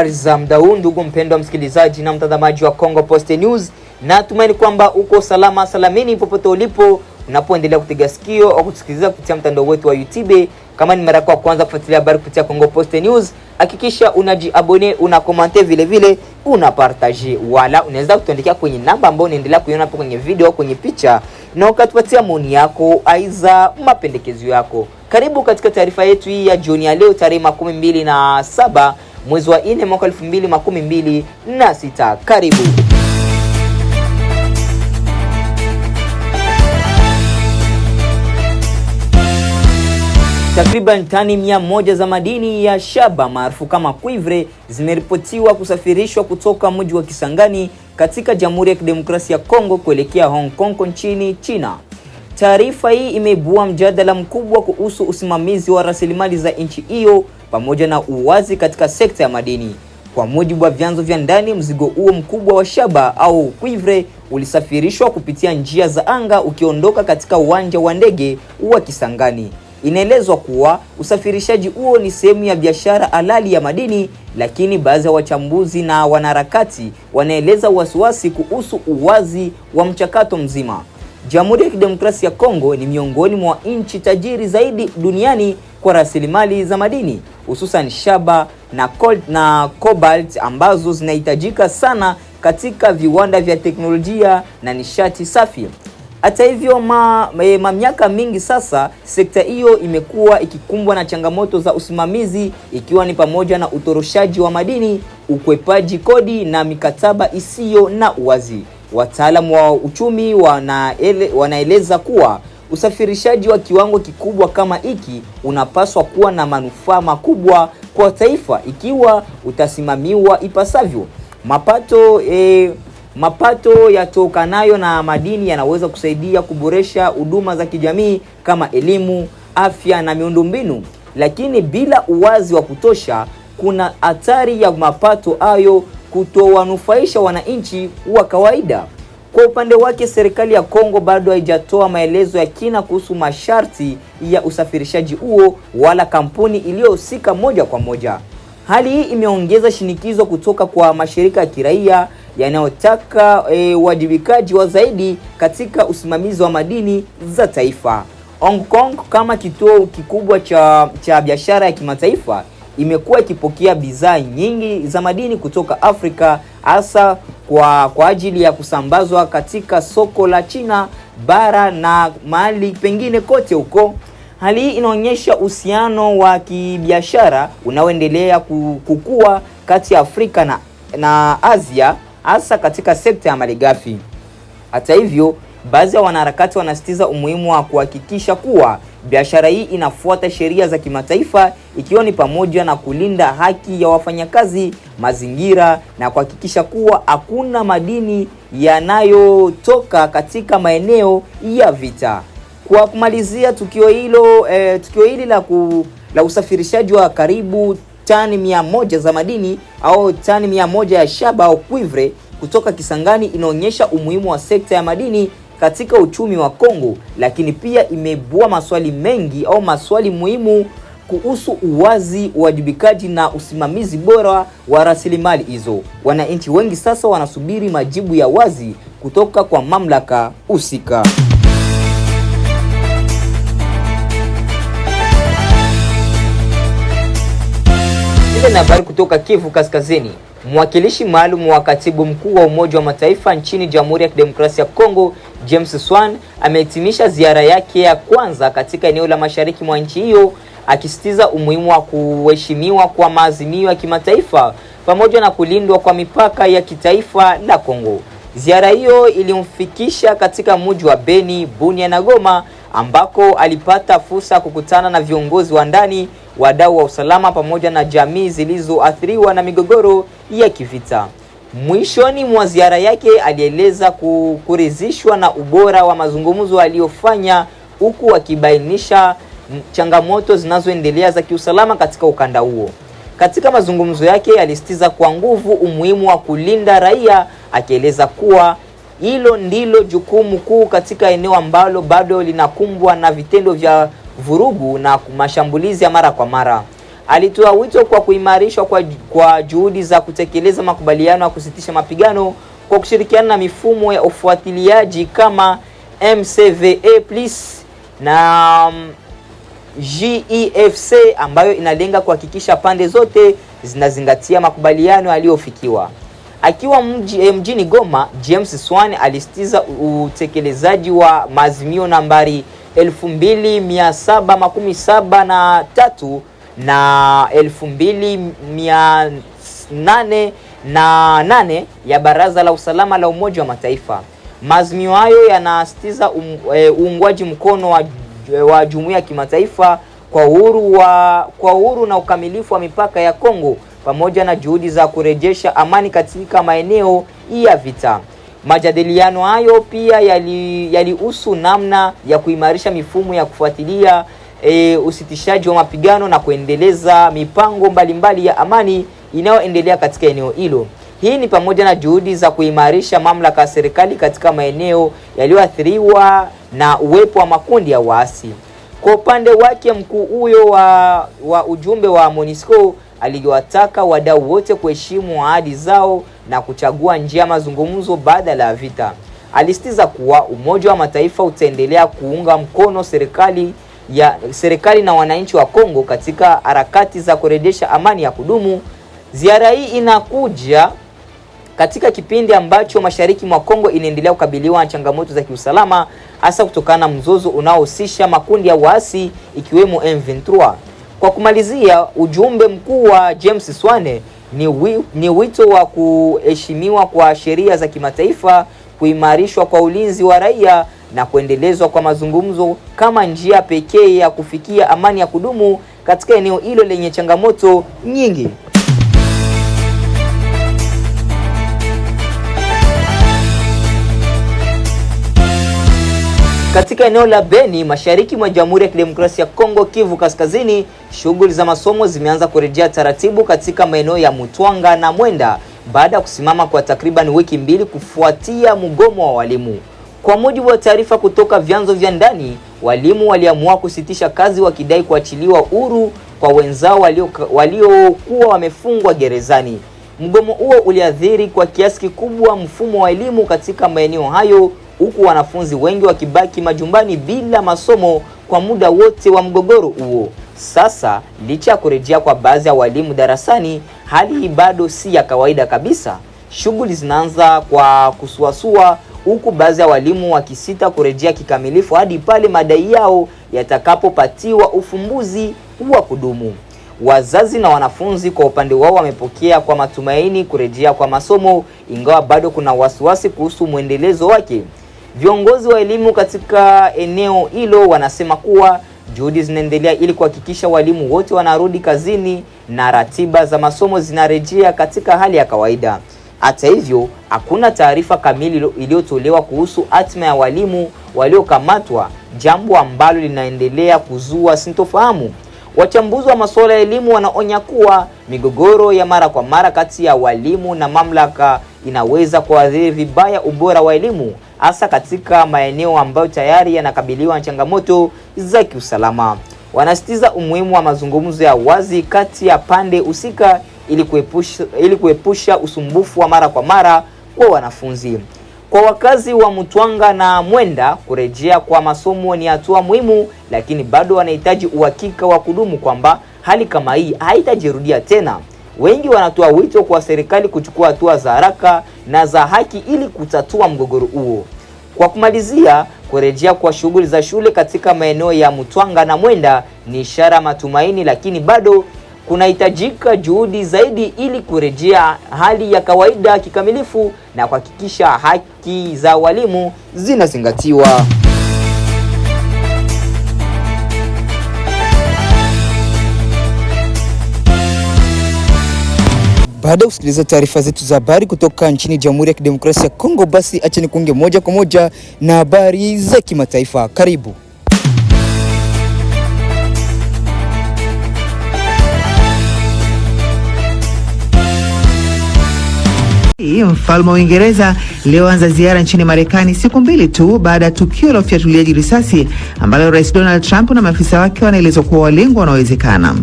Habari za muda huu ndugu mpendwa msikilizaji na mtazamaji wa Congo Post News. Natumaini kwamba uko salama salamini popote ulipo unapoendelea kutega sikio au kusikiliza kupitia mtandao wetu wa YouTube. Kama ni mara yako ya kwanza kufuatilia habari kupitia Congo Post News, hakikisha unajiabone, una comment vile vile una partage, wala unaweza kutuandikia kwenye namba ambayo unaendelea kuiona hapo kwenye video au kwenye picha na ukatupatia maoni yako aiza mapendekezo yako. Karibu katika taarifa yetu hii ya jioni ya leo tarehe 27 mwezi wa 4 mwaka 2026. Karibu. Takriban tani 100 za madini ya shaba maarufu kama cuivre zimeripotiwa kusafirishwa kutoka mji wa Kisangani katika Jamhuri ya Kidemokrasia ya Kongo kuelekea Hong Kong nchini China. Taarifa hii imeibua mjadala mkubwa kuhusu usimamizi wa rasilimali za nchi hiyo pamoja na uwazi katika sekta ya madini. Kwa mujibu wa vyanzo vya ndani, mzigo huo mkubwa wa shaba au cuivre ulisafirishwa kupitia njia za anga ukiondoka katika uwanja wa ndege wa Kisangani. Inaelezwa kuwa usafirishaji huo ni sehemu ya biashara halali ya madini, lakini baadhi ya wachambuzi na wanaharakati wanaeleza wasiwasi kuhusu uwazi wa mchakato mzima. Jamhuri ya Kidemokrasia ya Kongo ni miongoni mwa nchi tajiri zaidi duniani kwa rasilimali za madini, hususan shaba na cobalt ambazo zinahitajika sana katika viwanda vya teknolojia na nishati safi. Hata hivyo, miaka mingi sasa sekta hiyo imekuwa ikikumbwa na changamoto za usimamizi, ikiwa ni pamoja na utoroshaji wa madini, ukwepaji kodi na mikataba isiyo na uwazi. Wataalamu wa uchumi wanaeleza kuwa usafirishaji wa kiwango kikubwa kama hiki unapaswa kuwa na manufaa makubwa kwa taifa ikiwa utasimamiwa ipasavyo. Mapato yatokanayo na madini yanaweza kusaidia kuboresha huduma za kijamii kama elimu, afya na miundombinu, lakini bila uwazi wa kutosha kuna hatari ya mapato hayo kutowanufaisha wananchi wa kawaida. Kwa upande wake, serikali ya Kongo bado haijatoa maelezo ya kina kuhusu masharti ya usafirishaji huo wala kampuni iliyohusika moja kwa moja. Hali hii imeongeza shinikizo kutoka kwa mashirika ya kiraia yanayotaka uwajibikaji wa zaidi katika usimamizi wa madini za taifa. Hong Kong kama kituo kikubwa cha biashara ya kimataifa imekuwa ikipokea bidhaa nyingi za madini kutoka Afrika, hasa kwa ajili ya kusambazwa katika soko la China bara na mahali pengine kote huko. Hali hii inaonyesha uhusiano wa kibiashara unaoendelea kukua kati ya Afrika na Asia, hasa katika sekta ya malighafi. Hata hivyo, baadhi ya wanaharakati wanasisitiza umuhimu wa kuhakikisha kuwa biashara hii inafuata sheria za kimataifa, ikiwa ni pamoja na kulinda haki ya wafanyakazi, mazingira na kuhakikisha kuwa hakuna madini yanayotoka katika maeneo ya vita. Kwa kumalizia, tukio hili la usafirishaji wa karibu tani 100 za madini au tani 100 ya shaba au cuivre kutoka Kisangani inaonyesha umuhimu wa sekta ya madini katika uchumi wa Kongo, lakini pia imeibua maswali muhimu kuhusu uwazi, uwajibikaji na usimamizi bora wa rasilimali hizo. Wananchi wengi sasa wanasubiri majibu ya wazi kutoka kwa mamlaka husika. Na habari kutoka Kivu Kaskazini. Mwakilishi maalum wa katibu mkuu wa Umoja wa Mataifa nchini Jamhuri ya Kidemokrasia ya Kongo, James Swan, amehitimisha ziara yake ya kwanza katika eneo la mashariki mwa nchi hiyo, akisisitiza umuhimu wa kuheshimiwa kwa maazimio ya kimataifa pamoja na kulindwa kwa mipaka ya kitaifa la Kongo. Ziara hiyo ilimfikisha katika mji wa Beni, Bunia na Goma, ambako alipata fursa kukutana na viongozi wa ndani, wadau wa usalama pamoja na jamii zilizoathiriwa na migogoro ya kivita. Mwishoni mwa ziara yake alieleza kuridhishwa na ubora wa mazungumzo aliyofanya, huku akibainisha changamoto zinazoendelea za kiusalama katika ukanda huo. Katika mazungumzo yake alisisitiza kwa nguvu umuhimu wa kulinda raia, akieleza kuwa hilo ndilo jukumu kuu katika eneo ambalo bado linakumbwa na vitendo vya vurugu na mashambulizi ya mara kwa mara. alitoa wito kwa kuimarishwa kwa juhudi za kutekeleza makubaliano ya kusitisha mapigano kwa kushirikiana na mifumo ya ufuatiliaji kama MCVA+ na GEFC ambayo inalenga kuhakikisha pande zote zinazingatia makubaliano yaliyofikiwa. Akiwa mjini Goma, James Swane alisitiza utekelezaji wa maazimio nambari 2773 na 2808 ya Baraza la Usalama la Umoja wa Mataifa. Maazimio hayo yanasitiza uungwaji mkono wa jumuiya ya kimataifa kwa uhuru na ukamilifu wa mipaka ya Kongo pamoja na juhudi za kurejesha amani katika maeneo ya vita. Majadiliano hayo pia yalihusu namna ya kuimarisha mifumo ya kufuatilia usitishaji wa mapigano na kuendeleza mipango mbalimbali ya amani inayoendelea katika eneo hilo. Hii ni pamoja na juhudi za kuimarisha mamlaka ya serikali katika maeneo yaliyoathiriwa na uwepo wa makundi ya waasi. Kwa upande wake, mkuu huyo wa ujumbe wa MONUSCO aliwataka wadau wote kuheshimu ahadi zao na kuchagua njia mazungumzo badala ya vita. Alisitiza kuwa Umoja wa Mataifa utaendelea kuunga mkono serikali na wananchi wa Kongo katika harakati za kurejesha amani ya kudumu. Ziara hii inakuja katika kipindi ambacho mashariki mwa Kongo inaendelea kukabiliwa na changamoto za kiusalama, hasa kutokana na mzozo unaohusisha makundi ya waasi ikiwemo M23. Kwa kumalizia, ujumbe mkuu wa James Swane ni wito wa kuheshimiwa kwa sheria za kimataifa, kuimarishwa kwa ulinzi wa raia na kuendelezwa kwa mazungumzo kama njia pekee ya kufikia amani ya kudumu katika eneo hilo lenye changamoto nyingi. Katika eneo la Beni, mashariki mwa Jamhuri ya Kidemokrasia ya Kongo, Kivu Kaskazini, shughuli za masomo zimeanza kurejea taratibu katika maeneo ya Mutwanga na Mwenda baada ya kusimama kwa takriban wiki mbili kufuatia mgomo wa walimu. Kwa mujibu wa taarifa kutoka vyanzo vya ndani, walimu waliamua kusitisha kazi wakidai kuachiliwa huru kwa wenzao waliokuwa wamefungwa gerezani. Mgomo huo uliathiri kwa kiasi kikubwa mfumo wa elimu katika maeneo hayo, huku wanafunzi wengi wakibaki majumbani bila masomo kwa muda wote wa mgogoro huo. Sasa, licha ya kurejea kwa baadhi ya walimu darasani, hali hii bado si ya kawaida kabisa. Shughuli zinaanza kwa kusuasua, huku baadhi ya walimu wakisita kurejea kikamilifu hadi pale madai yao yatakapopatiwa ufumbuzi wa kudumu. Wazazi na wanafunzi kwa upande wao wamepokea kwa matumaini kurejea kwa masomo, ingawa bado kuna wasiwasi kuhusu muendelezo wake. Viongozi wa elimu katika eneo hilo wanasema kuwa juhudi zinaendelea ili kuhakikisha walimu wote wanarudi kazini na ratiba za masomo zinarejea katika hali ya kawaida. Hata hivyo, hakuna taarifa kamili iliyotolewa kuhusu hatima ya walimu waliokamatwa, jambo ambalo linaendelea kuzua sintofahamu. Wachambuzi wa masuala ya elimu wanaonya kuwa migogoro ya mara kwa mara kati ya walimu na mamlaka inaweza kuathiri vibaya ubora wa elimu, hasa katika maeneo ambayo tayari yanakabiliwa na changamoto za kiusalama. Wanasitiza umuhimu wa mazungumzo ya wazi kati ya pande husika ili kuepusha usumbufu wa mara kwa mara kwa wanafunzi. Kwa wakazi wa Mutwanga na Mwenda, kurejea kwa masomo ni hatua muhimu, lakini bado wanahitaji uhakika wa kudumu kwamba hali kama hii haitajirudia tena. Wengi wanatoa wito kwa serikali kuchukua hatua za haraka na za haki ili kutatua mgogoro huo. Kwa kumalizia, kurejea kwa shughuli za shule katika maeneo ya Mutwanga na Mwenda ni ishara matumaini, lakini bado kunahitajika juhudi zaidi ili kurejea hali ya kawaida kikamilifu na kuhakikisha haki za walimu zinazingatiwa. Baada ya kusikiliza taarifa zetu za habari kutoka nchini Jamhuri ya Kidemokrasia ya Kongo, basi acha nikunge moja kwa moja na habari za kimataifa. Karibu. Mfalme wa Uingereza leo anza ziara nchini Marekani siku mbili tu baada ya tukio la ufyatuliaji risasi ambalo Rais Donald Trump na maafisa wake wanaelezwa kuwa walengwa wanawezekana.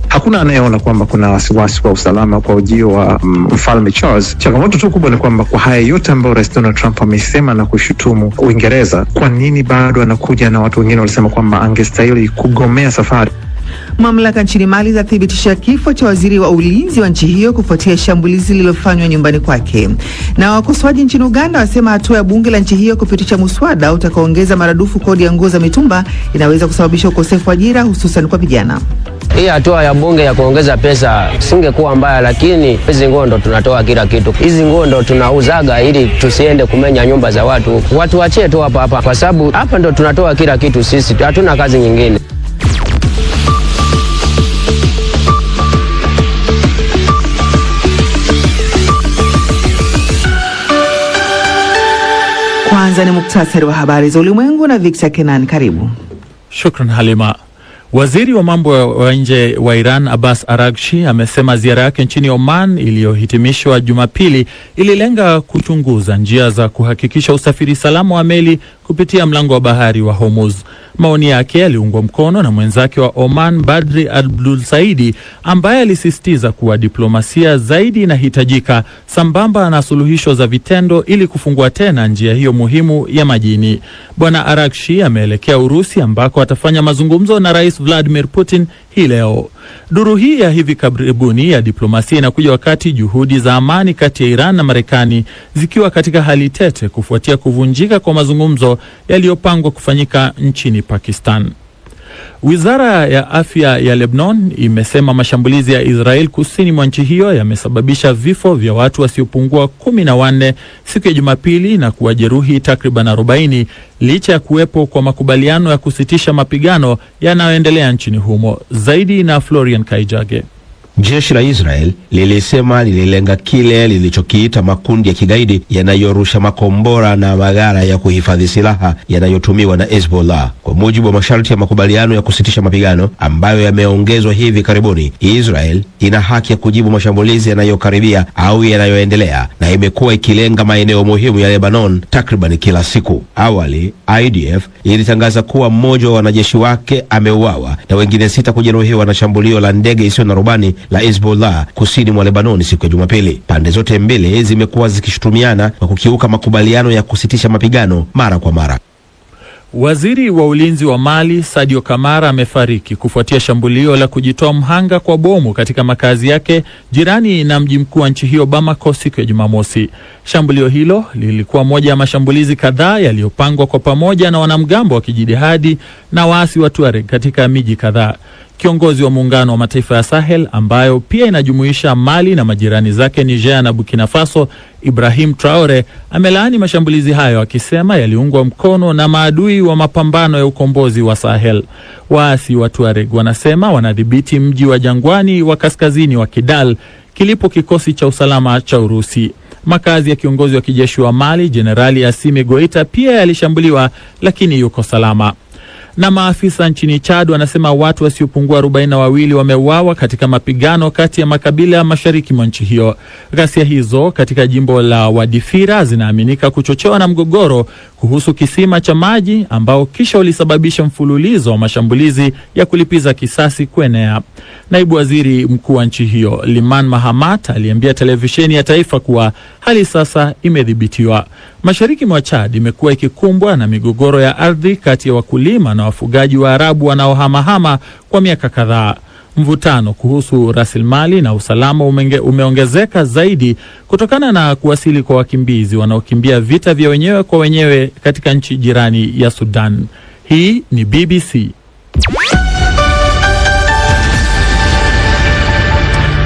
Hakuna anayeona kwamba kuna wasiwasi wa usalama kwa ujio wa mfalme Charles. Changamoto tu kubwa ni kwamba kwa haya yote ambayo Rais Donald Trump amesema na kushutumu Uingereza, kwa nini bado anakuja na watu wengine walisema kwamba angestahili kugomea safari? Mamlaka nchini Mali zathibitisha kifo cha waziri wa ulinzi wa nchi hiyo kufuatia shambulizi lililofanywa nyumbani kwake. Na wakosoaji nchini Uganda wasema hatua ya bunge la nchi hiyo kupitisha muswada utakaoongeza maradufu kodi ya nguo za mitumba inaweza kusababisha ukosefu wa ajira hususan kwa vijana. Hii hatua ya bunge ya kuongeza pesa singekuwa mbaya, lakini hizi nguo ndo tunatoa kila kitu. Hizi nguo ndo tunauzaga ili tusiende kumenya nyumba za watu. Watu wachie tu hapa kwa sababu hapa ndo tunatoa kila kitu, sisi hatuna kazi nyingine. Kwanza ni muktasari wa habari za ulimwengu na Victor Kenan, karibu. Shukran Halima. Waziri wa mambo wa nje wa Iran Abbas Araghchi amesema ziara yake nchini Oman iliyohitimishwa Jumapili ililenga kuchunguza njia za kuhakikisha usafiri salama wa meli kupitia mlango wa bahari wa Hormuz. Maoni yake yaliungwa mkono na mwenzake wa Oman Badri Abdul Saidi, ambaye alisisitiza kuwa diplomasia zaidi inahitajika sambamba na suluhisho za vitendo ili kufungua tena njia hiyo muhimu ya majini. Bwana Araghchi ameelekea Urusi ambako atafanya mazungumzo na Rais Vladimir Putin hii leo. Duru hii ya hivi karibuni ya diplomasia inakuja wakati juhudi za amani kati ya Iran na Marekani zikiwa katika hali tete kufuatia kuvunjika kwa mazungumzo yaliyopangwa kufanyika nchini Pakistan. Wizara ya afya ya Lebanon imesema mashambulizi ya Israel kusini mwa nchi hiyo yamesababisha vifo vya watu wasiopungua 14 siku ya Jumapili na kuwajeruhi takriban 40 licha ya kuwepo kwa makubaliano ya kusitisha mapigano yanayoendelea nchini humo. Zaidi na Florian Kaijage. Jeshi la Israel lilisema lililenga kile lilichokiita makundi ya kigaidi yanayorusha makombora na magara ya kuhifadhi silaha yanayotumiwa na Hezbollah. Kwa mujibu wa masharti ya makubaliano ya kusitisha mapigano ambayo yameongezwa hivi karibuni, Israel ina haki ya kujibu mashambulizi yanayokaribia au yanayoendelea na imekuwa ikilenga maeneo muhimu ya Lebanon takriban kila siku. Awali, IDF ilitangaza kuwa mmoja wa wanajeshi wake ameuawa na wengine 6 kujeruhiwa na shambulio la ndege isiyo na rubani la Hezbollah kusini mwa Lebanon siku ya Jumapili. Pande zote mbili zimekuwa zikishutumiana kwa kukiuka makubaliano ya kusitisha mapigano mara kwa mara. Waziri wa ulinzi wa Mali Sadio Kamara amefariki kufuatia shambulio la kujitoa mhanga kwa bomu katika makazi yake jirani na mji mkuu wa nchi hiyo Bamako siku ya Jumamosi. Shambulio hilo lilikuwa moja ya mashambulizi kadhaa yaliyopangwa kwa pamoja na wanamgambo wa kijihadi na waasi wa Tuareg katika miji kadhaa. Kiongozi wa muungano wa mataifa ya Sahel ambayo pia inajumuisha Mali na majirani zake Niger na Burkina Faso, Ibrahim Traore amelaani mashambulizi hayo akisema yaliungwa mkono na maadui wa mapambano ya ukombozi wa Sahel. Waasi wa Tuareg wanasema wanadhibiti mji wa jangwani wa kaskazini wa Kidal kilipo kikosi cha usalama cha Urusi. Makazi ya kiongozi wa kijeshi wa Mali Jenerali Assimi Goita pia yalishambuliwa lakini yuko salama. Na maafisa nchini Chad wanasema watu wasiopungua 42 wameuawa katika mapigano kati ya makabila ya mashariki mwa nchi hiyo. Ghasia hizo katika jimbo la Wadifira zinaaminika kuchochewa na mgogoro kuhusu kisima cha maji ambao kisha ulisababisha mfululizo wa mashambulizi ya kulipiza kisasi kuenea. Naibu waziri mkuu wa nchi hiyo Liman Mahamat aliambia televisheni ya taifa kuwa hali sasa imedhibitiwa. Mashariki mwa Chad imekuwa ikikumbwa na migogoro ya ardhi kati ya wakulima na wafugaji wa Arabu wanaohamahama kwa miaka kadhaa. Mvutano kuhusu rasilimali na usalama umeongezeka zaidi kutokana na kuwasili kwa wakimbizi wanaokimbia vita vya wenyewe kwa wenyewe katika nchi jirani ya Sudan. Hii ni BBC.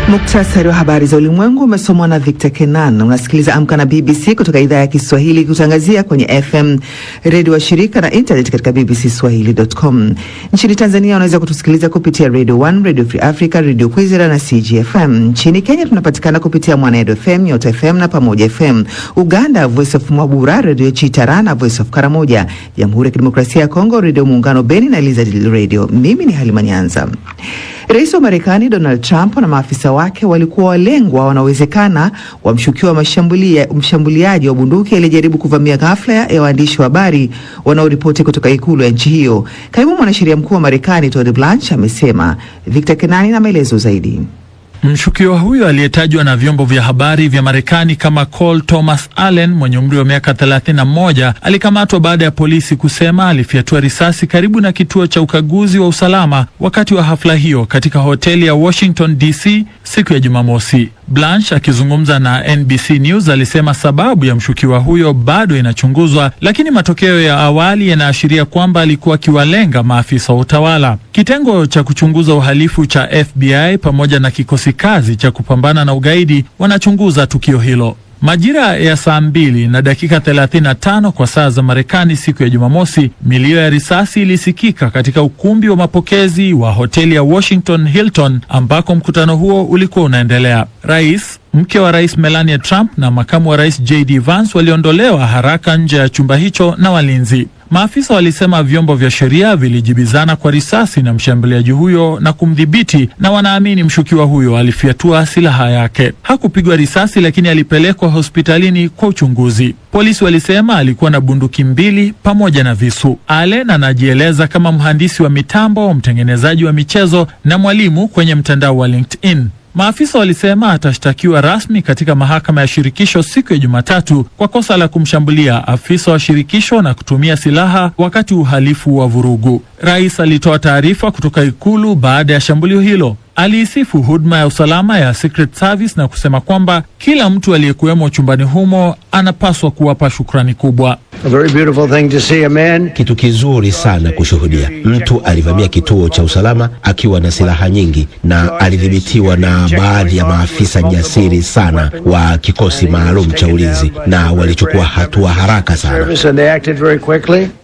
Muktasari wa habari za ulimwengu umesomwa na Victor Kenan. Unasikiliza Amka na BBC kutoka idhaa ya Kiswahili kutangazia kwenye FM redio wa shirika na internet katika bbcswahili.com. Nchini Tanzania unaweza kutusikiliza kupitia Radio 1, Radio Free Africa, Radio Kwizera na CGFM. Nchini Kenya tunapatikana kupitia Mwanedo FM, Nyota FM na Pamoja FM. Uganda Voice of Mwabura, Radio Chitara na Voice of Karamoja. Jamhuri ya Kidemokrasia ya Kongo Radio Muungano Beni na Elizabeth Radio. Mimi ni Halima Nyanza. Rais wa Marekani Donald Trump na maafisa wake walikuwa walengwa wanaowezekana wa mshukiwa wa mshambuliaji wa bunduki aliyejaribu kuvamia ghafla ya waandishi wa habari wanaoripoti kutoka ikulu ya nchi hiyo. Kaimu mwanasheria mkuu wa Marekani Todd Blanche amesema. Victor Kenani na maelezo zaidi. Mshukiwa huyo aliyetajwa na vyombo vya habari vya Marekani kama Cole Thomas Allen mwenye umri wa miaka 31 alikamatwa baada ya polisi kusema alifyatua risasi karibu na kituo cha ukaguzi wa usalama wakati wa hafla hiyo katika hoteli ya Washington DC siku ya Jumamosi. Blanche akizungumza na NBC News alisema sababu ya mshukiwa huyo bado inachunguzwa, lakini matokeo ya awali yanaashiria kwamba alikuwa akiwalenga maafisa wa utawala. Kitengo cha kuchunguza uhalifu cha FBI pamoja na kikosi kazi cha kupambana na ugaidi wanachunguza tukio hilo. Majira ya saa 2:35 kwa saa za Marekani siku ya Jumamosi, milio ya risasi ilisikika katika ukumbi wa mapokezi wa hoteli ya Washington Hilton ambako mkutano huo ulikuwa unaendelea. Rais, mke wa Rais Melania Trump na makamu wa Rais JD Vance waliondolewa haraka nje ya chumba hicho na walinzi. Maafisa walisema vyombo vya sheria vilijibizana kwa risasi na mshambuliaji huyo na kumdhibiti, na wanaamini mshukiwa huyo alifyatua silaha yake. Hakupigwa risasi, lakini alipelekwa hospitalini kwa uchunguzi. Polisi walisema alikuwa na bunduki 2 pamoja na visu. Allen anajieleza kama mhandisi wa mitambo, mtengenezaji wa michezo na mwalimu kwenye mtandao wa LinkedIn. Maafisa walisema atashtakiwa rasmi katika mahakama ya shirikisho siku ya Jumatatu kwa kosa la kumshambulia afisa wa shirikisho na kutumia silaha wakati uhalifu wa vurugu. Rais alitoa taarifa kutoka ikulu baada ya shambulio hilo. Aliisifu huduma ya usalama ya Secret Service na kusema kwamba kila mtu aliyekuwemo chumbani humo anapaswa kuwapa shukrani kubwa. A very beautiful thing to see a man. Kitu kizuri sana kushuhudia. Mtu alivamia kituo cha usalama akiwa na silaha nyingi na alidhibitiwa na baadhi ya maafisa jasiri sana wa kikosi maalum cha ulinzi na walichukua hatua haraka sana.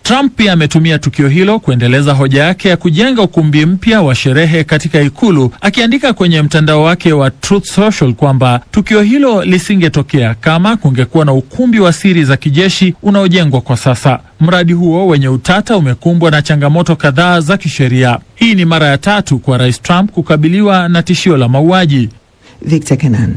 Trump pia ametumia tukio hilo kuendeleza hoja yake ya kujenga ukumbi mpya wa sherehe katika ikulu, akiandika kwenye mtandao wake wa Truth Social kwamba tukio hilo lisingetokea kama kungekuwa na ukumbi wa siri za kijeshi unaojengwa kwa sasa. Mradi huo wenye utata umekumbwa na changamoto kadhaa za kisheria. Hii ni mara ya 3 kwa Rais Trump kukabiliwa na tishio la mauaji. Victor Kenan.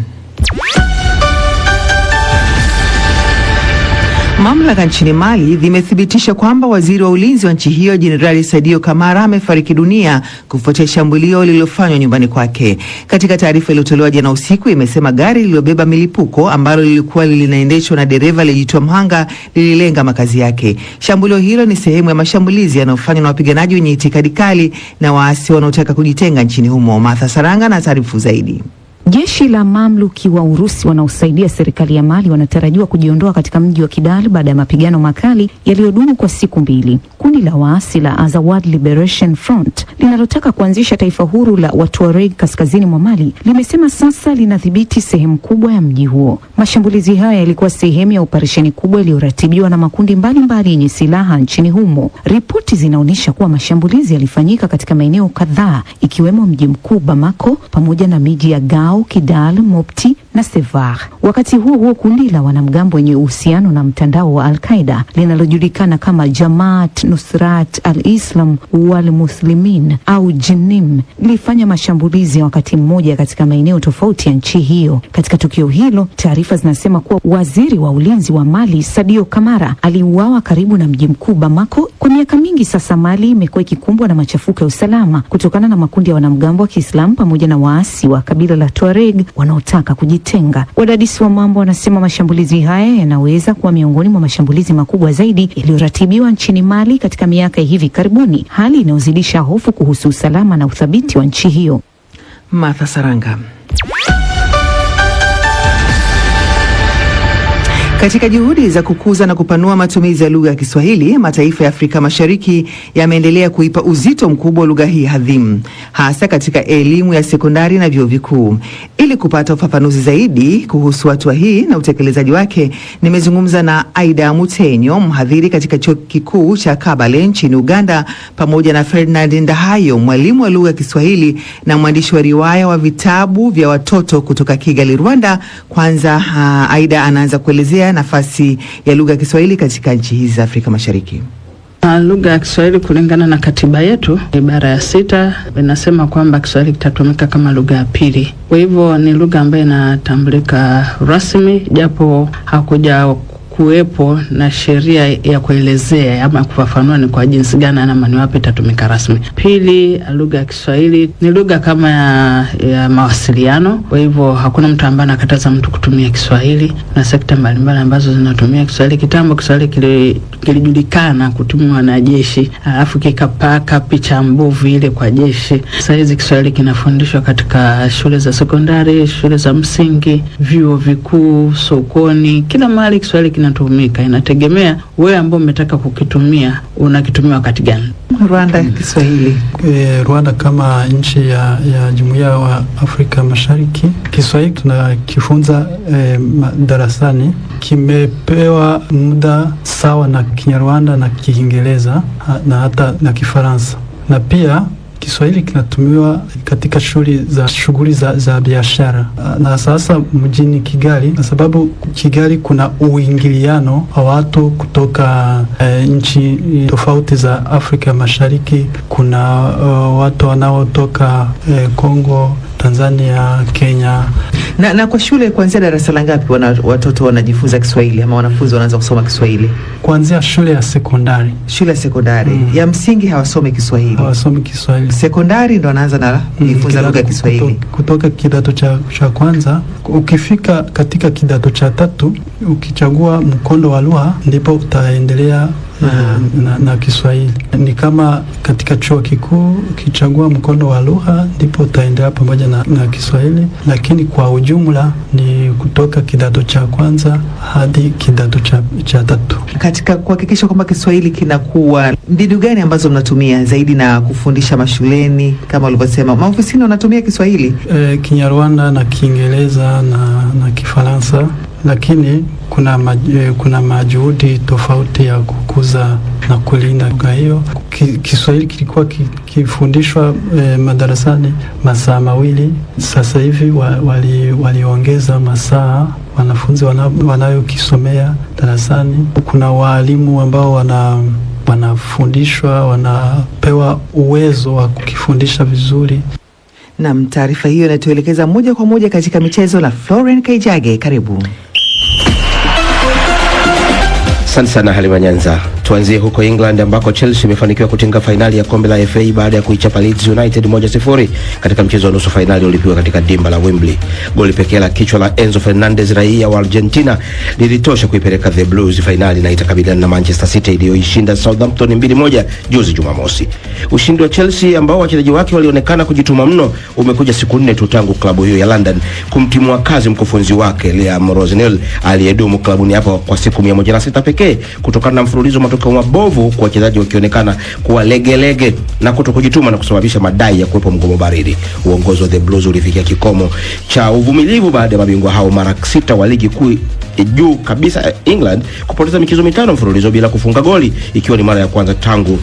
Mamlaka nchini Mali zimethibitisha kwamba waziri wa ulinzi wa nchi hiyo Jenerali Sadio Kamara amefariki dunia kufuatia shambulio lililofanywa nyumbani kwake. Katika taarifa iliyotolewa jana usiku, imesema gari lililobeba milipuko ambalo lilikuwa linaendeshwa na dereva aliyejitoa mhanga lililenga makazi yake. Shambulio hilo ni sehemu ya mashambulizi yanayofanywa na wapiganaji wenye itikadi kali na waasi wanaotaka kujitenga nchini humo. Martha Saranga na taarifu zaidi. Jeshi la mamluki wa Urusi wanaosaidia serikali ya Mali wanatarajiwa kujiondoa katika mji wa Kidal baada ya mapigano makali yaliyodumu kwa siku 2. Kundi la waasi la Azawad Liberation Front linalotaka kuanzisha taifa huru la Watuareg kaskazini mwa Mali limesema sasa linadhibiti sehemu kubwa ya mji huo. Mashambulizi haya yalikuwa sehemu ya operesheni kubwa iliyoratibiwa na makundi mbalimbali yenye silaha nchini humo. Ripoti zinaonyesha kuwa mashambulizi yalifanyika katika maeneo kadhaa ikiwemo mji mkuu Bamako pamoja na miji ya Gao, Kidal, Mopti na Sevar. Wakati huo kundi la wanamgambo wenye uhusiano na mtandao wa Al-Qaeda linalojulikana kama Jamaat Nusrat al-Islam wal Muslimin au Jinim lilifanya mashambulizi ya wakati mmoja katika maeneo tofauti ya nchi hiyo. Katika tukio hilo, taarifa zinasema kuwa waziri wa ulinzi wa Mali Sadio Kamara aliuawa karibu na mji mkuu Bamako. Kwa miaka mingi sasa, Mali imekuwa ikikumbwa na machafuko ya usalama kutokana na makundi ya wanamgambo wa Kiislamu pamoja na waasi wa kabila la Tuareg wanaotaka kujitenga. Wadadisi wa mambo wanasema mashambulizi haya yanaweza kuwa miongoni mwa mashambulizi makubwa zaidi yaliyoratibiwa nchini Mali katika miaka hivi karibuni, hali inayozidisha hofu kuhusu usalama na uthabiti wa nchi hiyo. Martha Saranga. Katika juhudi za kukuza na kupanua matumizi ya lugha ya Kiswahili, mataifa ya Afrika Mashariki yameendelea kuipa uzito mkubwa lugha hii adhimu, hasa katika elimu ya sekondari na vyuo vikuu. Ili kupata ufafanuzi zaidi kuhusu hatua hii na utekelezaji wake, nimezungumza na Aida Mutenyo, mhadhiri katika chuo kikuu cha Kabale nchini Uganda, pamoja na Ferdinand Ndahayo, mwalimu wa lugha ya Kiswahili na mwandishi wa riwaya wa vitabu vya watoto kutoka Kigali, Rwanda. Kwanza Aida anaanza kuelezea nafasi ya lugha ya Kiswahili katika nchi hizi za Afrika Mashariki. Lugha ya Kiswahili kulingana na katiba yetu, ibara ya 6 inasema kwamba Kiswahili kitatumika kama lugha ya pili. Kwa hivyo ni lugha ambayo inatambulika rasmi, japo hakuja kuwepo na sheria ya kuelezea ama kufafanua ni kwa jinsi gani ama ni wapi itatumika rasmi. Pili, lugha ya Kiswahili ni lugha kama ya mawasiliano. Kwa hivyo hakuna mtu ambaye anakataza mtu kutumia Kiswahili, na sekta mbalimbali ambazo zinatumia Kiswahili. Kitambo Kiswahili kilijulikana kutumiwa na jeshi, alafu kikapaka picha mbovu ile kwa jeshi. Sasa hizi Kiswahili kinafundishwa katika shule za sekondari, shule za msingi, vyuo vikuu, sokoni, kila mahali Kiswahili kinatumika. Inategemea wewe ambao umetaka kukitumia unakitumia wakati gani. Rwanda Kiswahili. Rwanda kama nchi ya Jumuiya wa Afrika Mashariki, Kiswahili tunakifunza darasani. Kimepewa muda sawa na Kinyarwanda na Kiingereza na hata na Kifaransa. Na pia Kiswahili kinatumiwa katika shughuli za biashara. Na sasa mjini Kigali, kwa sababu Kigali kuna uingiliano wa watu kutoka nchi tofauti za Afrika Mashariki. Kuna watu wanaotoka Kongo, Tanzania, Kenya. Na kwa shule kuanzia darasa la ngapi watoto wanajifunza Kiswahili ama wanafunzi wanaanza kusoma Kiswahili? Kuanzia shule ya sekondari. Shule ya sekondari. Ya msingi hawasomi Kiswahili. Hawasomi Kiswahili. Sekondari ndo wanaanza na kujifunza lugha ya Kiswahili. Kutoka kidato cha kwanza, ukifika katika kidato cha 3, ukichagua mkondo wa lugha ndipo utaendelea na Kiswahili. Ni kama katika chuo kikuu ukichagua mkondo wa lugha ndipo utaendelea pamoja na Kiswahili, lakini kwa ujumla ni kutoka kidato cha kwanza hadi kidato cha 3. Katika kuhakikisha kwamba Kiswahili kinakuwa, mbinu gani ambazo mnatumia zaidi na kufundisha mashuleni? Kama ulivyosema, maofisini wanatumia Kiswahili, Kinyarwanda na Kiingereza na Kifaransa, lakini kuna majuhudi tofauti ya kukuza na kulinda lugha hiyo. Kiswahili kilikuwa kifundishwa madarasani masaa 2. Sasa hivi waliongeza masaa wanafunzi wanayokisomea darasani. Kuna walimu ambao wanafundishwa, wanapewa uwezo wa kukifundisha vizuri. Na taarifa hiyo inatuelekeza moja kwa moja katika michezo na Florence Kaijage. Karibu. Asante sana Halima Nyanza. Tuanzie huko England ambako Chelsea imefanikiwa kutinga fainali ya kombe la FA baada ya kuichapa Leeds United 1-0 katika mchezo wa nusu fainali uliopigwa katika dimba la Wembley. Goli pekee la kichwa la Enzo Fernandez, raia wa Argentina, lilitosha kuipeleka The Blues fainali na itakabiliana na Manchester City iliyoishinda Southampton 2-1 juzi Jumamosi. Ushindi wa Chelsea ambao wachezaji wake walionekana kujituma mno umekuja siku 4 tu tangu klabu hiyo ya London kumtimua kazi mkufunzi wake Liam Rosenhill aliyedumu klabuni hapo kwa siku 106 pekee kutokana na mfululizo matokeo mabovu kwa wachezaji wakionekana kuwa legelege na kutokujituma na kusababisha madai ya kuwepo mgomo baridi. Uongozi wa The Blues ulifikia kikomo cha uvumilivu baada ya mabingwa hao mara 6 wa ligi kuu juu kabisa England kupoteza michezo 5 mfululizo bila kufunga goli, ikiwa ni mara ya kwanza tangu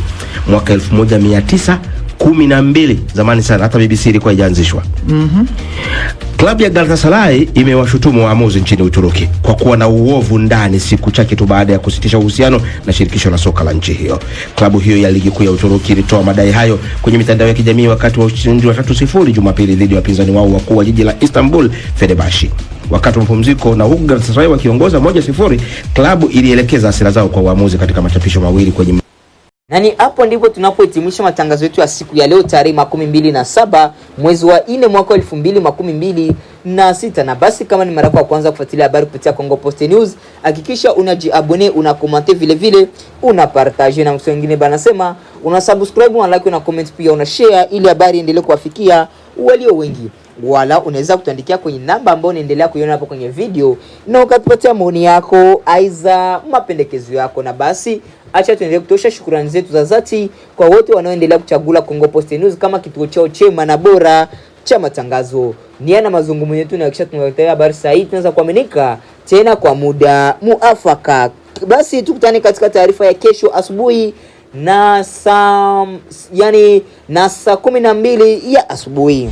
mwaka 1912. Zamani sana, hata BBC ilikuwa haijaanzishwa. Klabu ya Galatasaray imewashutumu waamuzi nchini Uturuki kwa kuwa na uovu ndani siku chache tu baada ya kusitisha uhusiano na shirikisho la soka la nchi hiyo. Klabu hiyo ya ligi kuu ya Uturuki ilitoa madai hayo kwenye mitandao ya kijamii wakati wa ushindi wa 3-0 Jumapili dhidi ya wapinzani wao wakuu wa jiji la Istanbul, Fenerbahce. Wakati wa mapumziko na huku Galatasaray wakiongoza 1-0, klabu ilielekeza hasira zao kwa waamuzi katika machapisho mawili kwenye. Na ni hapo ndipo tunapohitimisha matangazo yetu ya siku ya leo tarehe 27 mwezi wa 4 mwaka 2026. Na basi kama ni mara ya kwanza kufuatilia habari kupitia Congo Post News, hakikisha unajiabone, una comment, vile una partage na mtu wengine banasema, una subscribe, una like, una comment, pia una share ili habari endelee kuwafikia walio wengi. Wala unaweza kutuandikia kwenye namba ambayo unaendelea kuiona hapo kwenye video na ukatupatia maoni yako, aiza mapendekezo yako. Na basi acha tuendelee kutosha shukrani zetu za dhati kwa wote wanaoendelea kuchagula Congo Post News kama kituo chao chema na bora cha matangazo. Niana mazungumzo yetu na kisha tunawaletea habari sahihi tunaweza kuaminika tena kwa muda muafaka. Basi tukutane katika taarifa ya kesho asubuhi na saa 12 ya asubuhi.